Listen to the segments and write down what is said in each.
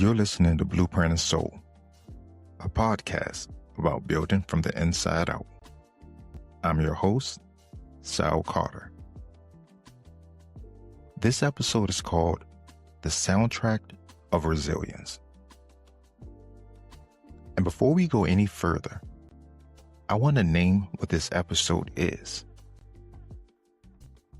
You're listening to Blueprint and Soul, a podcast about building from the inside out. I'm your host, Sal Carter. This episode is called The Soundtrack of Resilience. And before we go any further, I want to name what this episode is.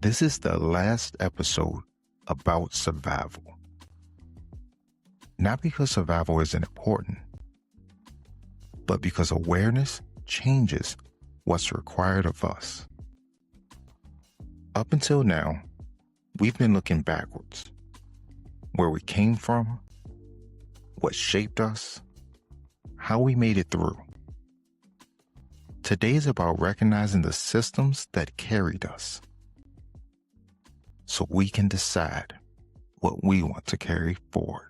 This is the last episode about survival. Not because survival isn't important, but because awareness changes what's required of us. Up until now, we've been looking backwards, where we came from, what shaped us, how we made it through. Today is about recognizing the systems that carried us, so we can decide what we want to carry forward.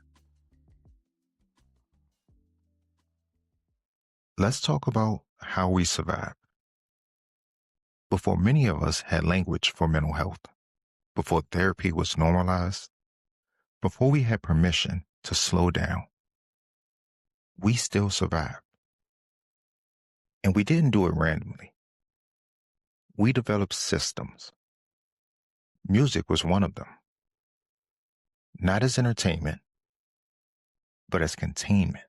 Let's talk about how we survived. Before many of us had language for mental health, before therapy was normalized, before we had permission to slow down, we still survived. And we didn't do it randomly. We developed systems. Music was one of them. Not as entertainment, but as containment.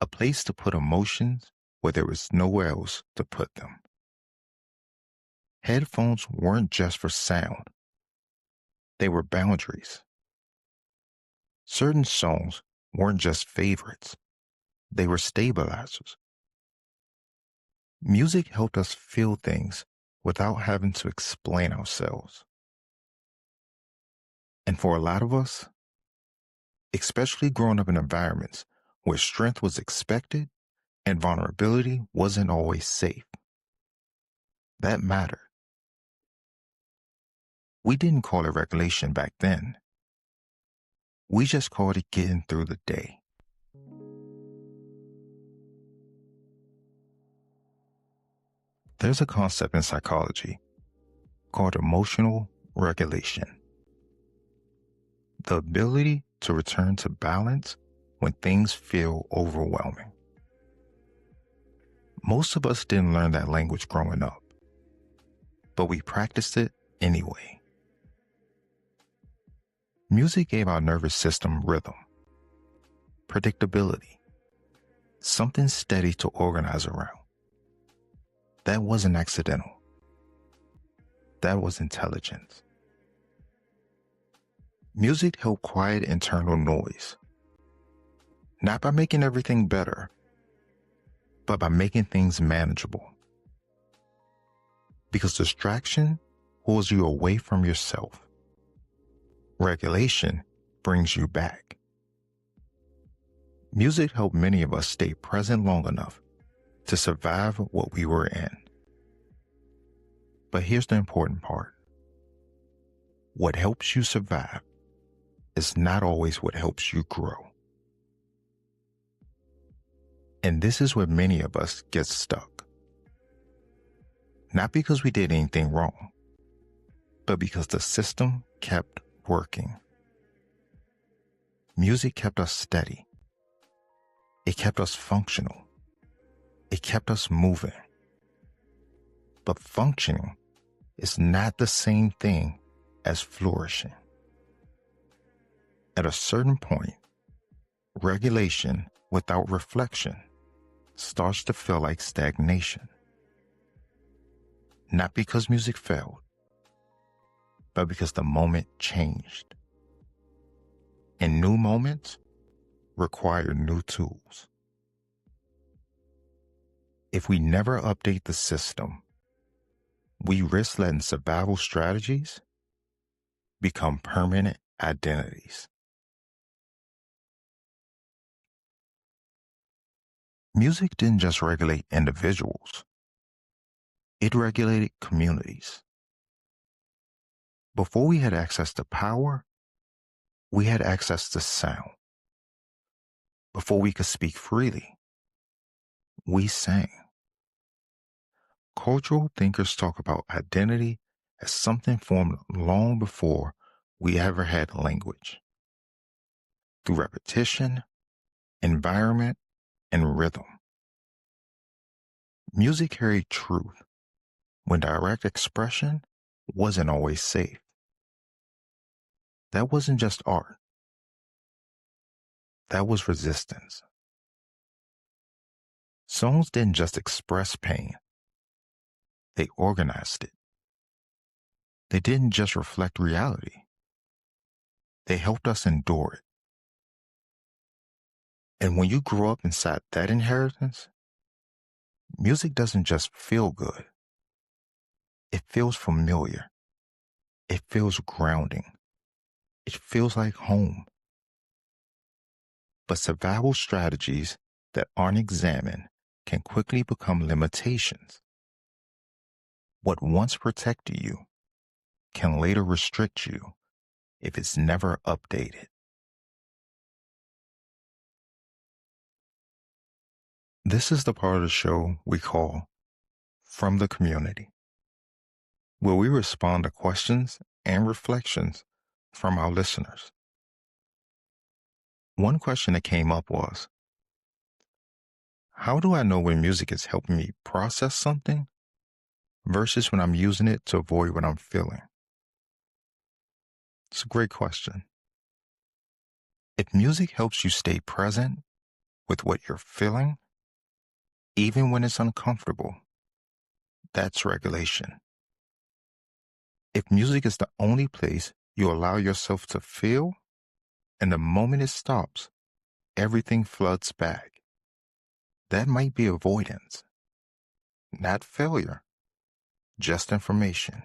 A place to put emotions where there was nowhere else to put them. Headphones weren't just for sound. They were boundaries. Certain songs weren't just favorites. They were stabilizers. Music helped us feel things without having to explain ourselves. And for a lot of us, especially growing up in environments where strength was expected and vulnerability wasn't always safe, that mattered. We didn't call it regulation back then. We just called it getting through the day. There's a concept in psychology called emotional regulation. The ability to return to balance when things feel overwhelming. Most of us didn't learn that language growing up, but we practiced it anyway. Music gave our nervous system rhythm, predictability, something steady to organize around. That wasn't accidental. That was intelligence. Music helped quiet internal noise, not by making everything better, but by making things manageable. Because distraction pulls you away from yourself. Regulation brings you back. Music helped many of us stay present long enough to survive what we were in. But here's the important part. What helps you survive is not always what helps you grow. And this is where many of us get stuck. Not because we did anything wrong, but because the system kept working. Music kept us steady. It kept us functional. It kept us moving. But functioning is not the same thing as flourishing. At a certain point, regulation without reflection starts to feel like stagnation. Not because music failed, but because the moment changed. And new moments require new tools. If we never update the system, we risk letting survival strategies become permanent identities. Music didn't just regulate individuals. It regulated communities. Before we had access to power, we had access to sound. Before we could speak freely, we sang. Cultural thinkers talk about identity as something formed long before we ever had language. through repetition, environment, and rhythm. Music carried truth when direct expression wasn't always safe. That wasn't just art. That was resistance. Songs didn't just express pain. They organized it. They didn't just reflect reality. They helped us endure it. And when you grow up inside that inheritance, music doesn't just feel good. It feels familiar. It feels grounding. It feels like home. But survival strategies that aren't examined can quickly become limitations. What once protected you can later restrict you if it's never updated. This is the part of the show we call From the Community, where we respond to questions and reflections from our listeners. One question that came up was, how do I know when music is helping me process something versus when I'm using it to avoid what I'm feeling? It's a great question. If music helps you stay present with what you're feeling, even when it's uncomfortable, that's regulation. If music is the only place you allow yourself to feel, and the moment it stops, everything floods back, that might be avoidance, not failure, just information.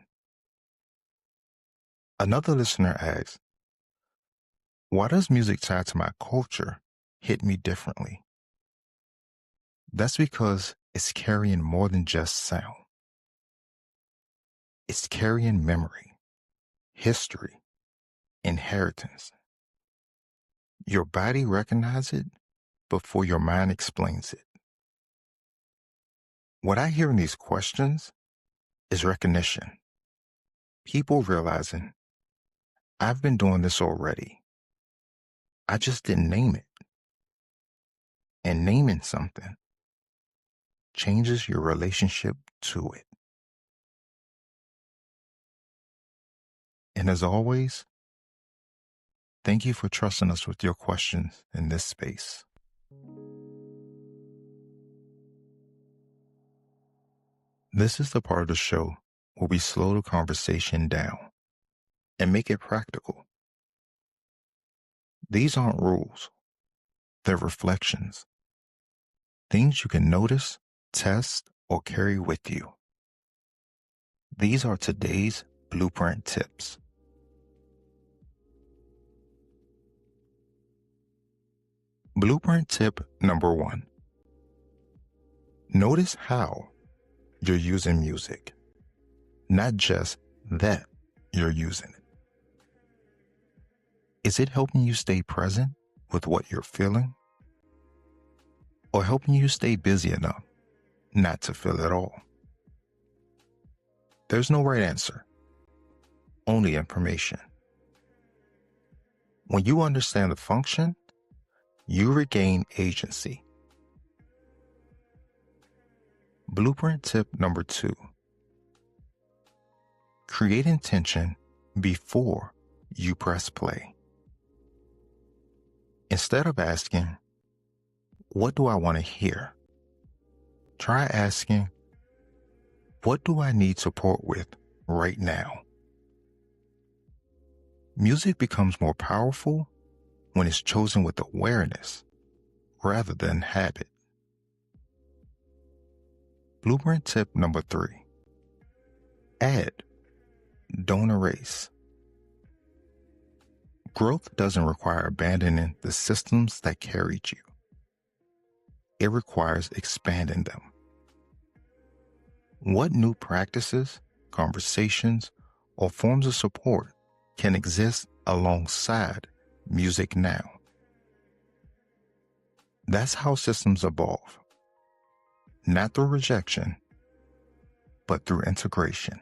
Another listener asks, why does music tied to my culture hit me differently? That's because it's carrying more than just sound. It's carrying memory, history, inheritance. Your body recognizes it before your mind explains it. What I hear in these questions is recognition. People realizing, I've been doing this already. I just didn't name it. And naming something changes your relationship to it. And as always, thank you for trusting us with your questions in this space. This is the part of the show where we slow the conversation down and make it practical. These aren't rules. They're reflections. Things you can notice, test, or carry with you. These are today's blueprint tips. Blueprint tip number 1. Notice how you're using music, not just that you're using it. Is it helping you stay present with what you're feeling? Or helping you stay busy enough not to feel at all? There's no right answer, only information. When you understand the function, you regain agency. Blueprint tip number 2. Create intention before you press play. Instead of asking, what do I want to hear? Try asking, what do I need support with right now? Music becomes more powerful when it's chosen with awareness rather than habit. Blueprint tip number 3. Add, don't erase. Growth doesn't require abandoning the systems that carried you. It requires expanding them. What new practices, conversations, or forms of support can exist alongside music now? That's how systems evolve. Not through rejection, but through integration.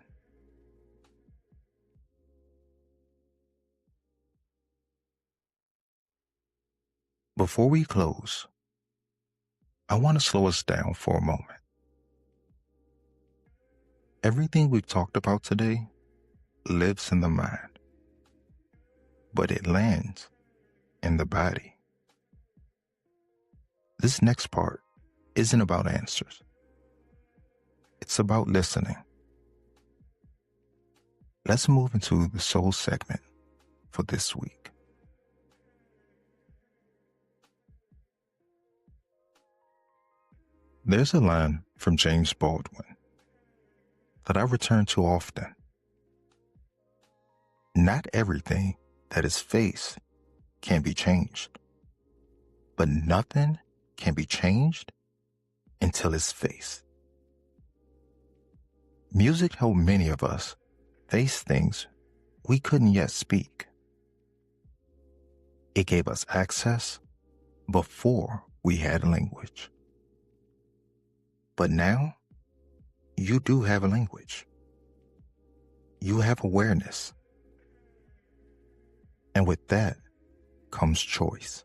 Before we close, I want to slow us down for a moment. Everything we've talked about today lives in the mind, but it lands in the body. This next part isn't about answers. It's about listening. Let's move into the soul segment for this week. There's a line from James Baldwin that I return to often. Not everything that is faced can be changed, but nothing can be changed until it's faced. Music helped many of us face things we couldn't yet speak. It gave us access before we had language. But now, you do have a language. You have awareness. And with that comes choice.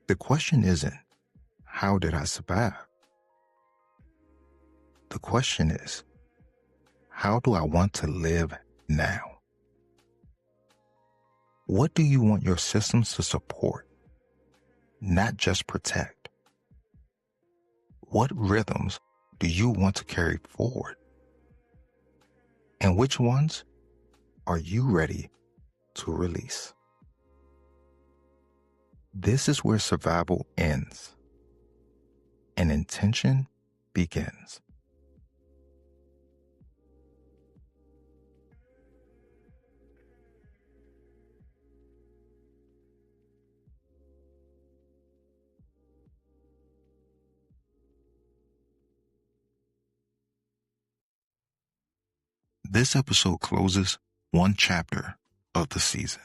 The question isn't, how did I survive? The question is, how do I want to live now? What do you want your systems to support, not just protect? What rhythms do you want to carry forward? And which ones are you ready to release? This is where survival ends and intention begins. This episode closes one chapter of the season.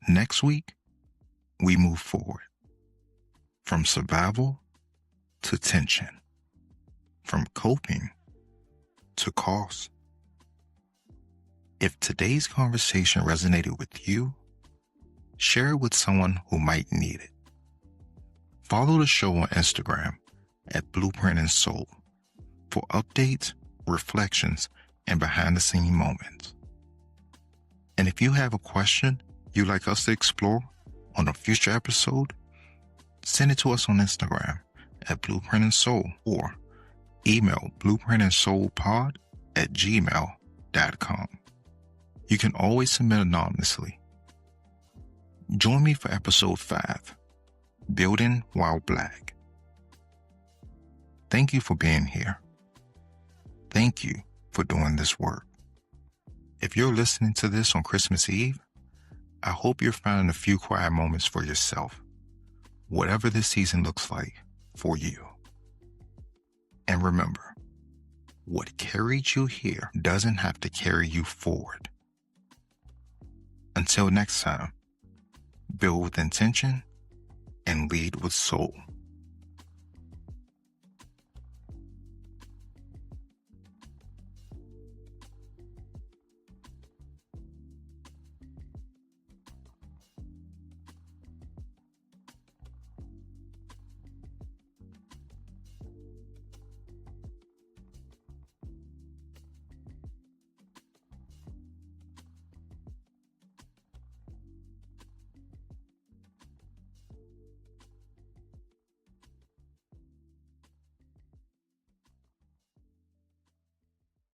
Next week, we move forward from survival to tension, from coping to cost. If today's conversation resonated with you, share it with someone who might need it. Follow the show on Instagram at Blueprint and Soul for updates, reflections, and behind-the-scenes moments. And if you have a question you'd like us to explore on a future episode, send it to us on Instagram at Blueprint and Soul or email blueprintandsoulpod@gmail.com. You can always submit anonymously. Join me for episode 5, Building While Black. Thank you for being here. Thank you for doing this work. If you're listening to this on Christmas Eve, I hope you're finding a few quiet moments for yourself, whatever this season looks like for you. And remember, what carried you here doesn't have to carry you forward. Until next time, build with intention and lead with soul.